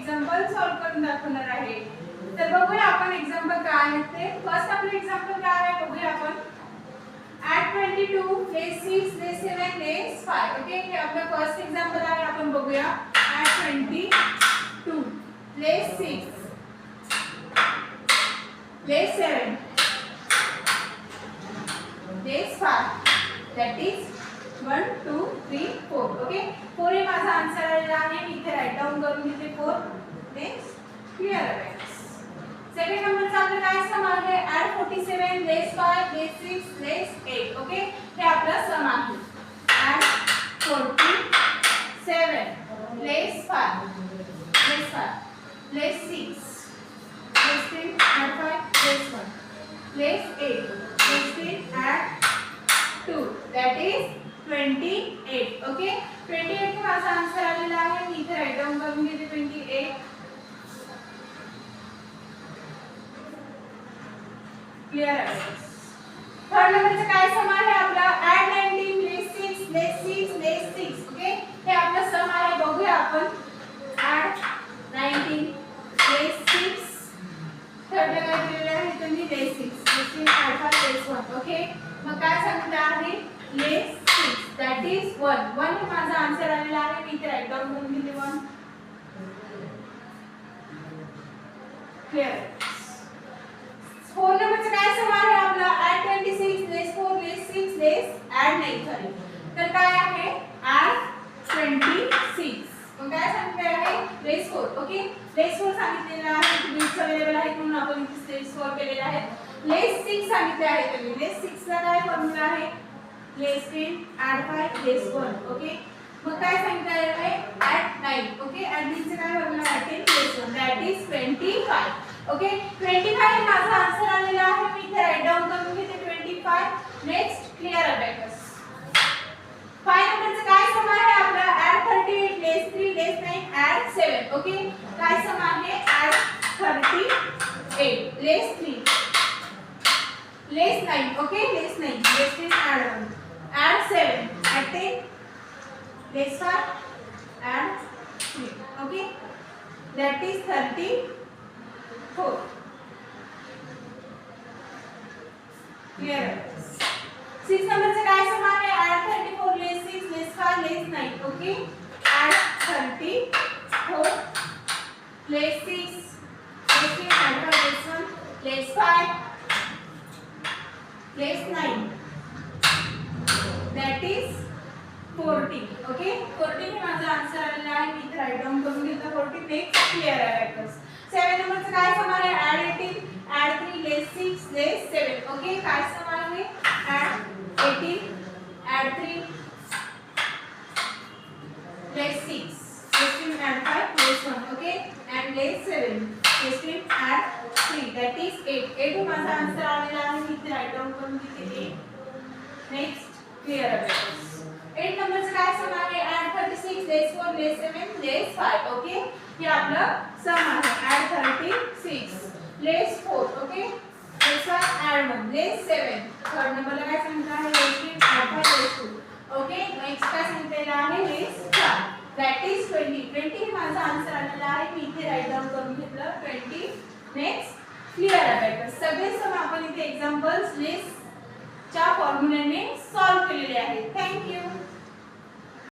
Example solve करून दाखवणार आहे। तर बघूया आपण एक्झाम्पल काय आहे ते। फर्स्ट आपलं एक्झाम्पल काय आहे बघूया आपण। add 22 less 6 less 7 less 5 okay हे आपलं फर्स्ट एक्झाम्पल आहे। आपण बघूया add 22 less 6 less 7 less 5 that is 1 2 3 4 okay 4 हे माझा आन्सर आलेला आहे। मी इथे राईट डाऊन करून घेते 4 नेक्स्ट क्लियर आहे। सेकंड नंबरचा आपला काय सम आहे add 47 less 5 less 6 less 8 okay हे आपला सम आहे। add 47 less 5 less 5 less 6 less 10 add 5 less 1 less 8 less 10 add 2 that is 28 okay 28 हे माझा आन्सर आलेला आहे। मी इथे राईट डाऊन करून घेते 28 क्लियर आहे। थर्ड नंबरचा काय सम आहे आपला add 19 less 6 less 6 less 6 okay हे आपला सम आहे। बघूया आपण add 19 less 6 थर्ड ला काय दिलेलं आहे तुम्ही less 6 less 6 add 5 less 1 okay मग काय सांगितलं आहे less 6 that is 1 1 हे माझा आन्सर आलेला आहे। मी इथे राईट डाऊन करून घेते 1 क्लियर। फोर नंबरचा काय सम आहे आपला add 26 less 4 less 6 less add 9 sorry तर काय आहे add 26 मग काय सांगितले आहे less 4 ओके less 4 सांगितलेला आहे की बिट्स अवेलेबल आहेत म्हणून आपण इथे less 4 केलेला आहे। less 6 सांगितले आहे तुम्ही less 6 ला काय फॉर्म्युला आहे less 10 add 5 less 1 ओके मग काय सांगितले आहे add 9 ओके add 9 चे काय फॉर्म्युला आहे 10 less 1 that is 25 ओके 25 हे माझा आन्सर आलेला आहे। मी इथे राईट डाऊन करून घेते 25 नेक्स्ट क्लियर अबॅकस। 5 नंबरचा काय सम आहे आपला add 38 less 3 less 9 add 7 okay काय सम आहे add 38 less 3 less 9 okay less 9 less 10 add 1 add 7 add 10 less 5 add 3 okay that is 34 clear. 6 नंबरचा काय सम आहे add 34 less 6 less 5 less 9 okay add 34 less 6 less 10 add 5 less 1 less 5 less 9 that is 40 okay 40 हे माझा answer आलेला आहे। मी इथे right down करून घेतला 40 नेक्स्ट क्लियर आहे बॅकस। 7 नंबरचा काय सम आहे add 18 add 3 less 6 less 7 okay काय सम आहे add 18 add 3 less 6 less 10 add 5 less 1 okay and less 7 less 10 add 3 that is 8 8 हे माझा आन्सर आलेला आहे। मी इथे राईट डाऊन करून घेते 8 नेक्स्ट क्लियर आहे। 8 नंबरचा काय सम आहे add 36 less 4 less 7 less 5 okay हे आपलं सम आहे add 36 less 4 okay less 5 add 1 less 7 third नंबरला काय सांगितलं आहे less 3 add 5 less 2 okay next काय सांगितलेलं आहे less 4 that is 20 20 हे माझा आन्सर आलेला आहे। मी इथे राईट डाऊन करून घेतलं 20 नेक्स्ट क्लियर आहे। सगळे सम आपण इथे एक्झाम्पल्स लेस च्या फॉर्म्युल्याने सॉल्व केलेले आहेत। Thank you.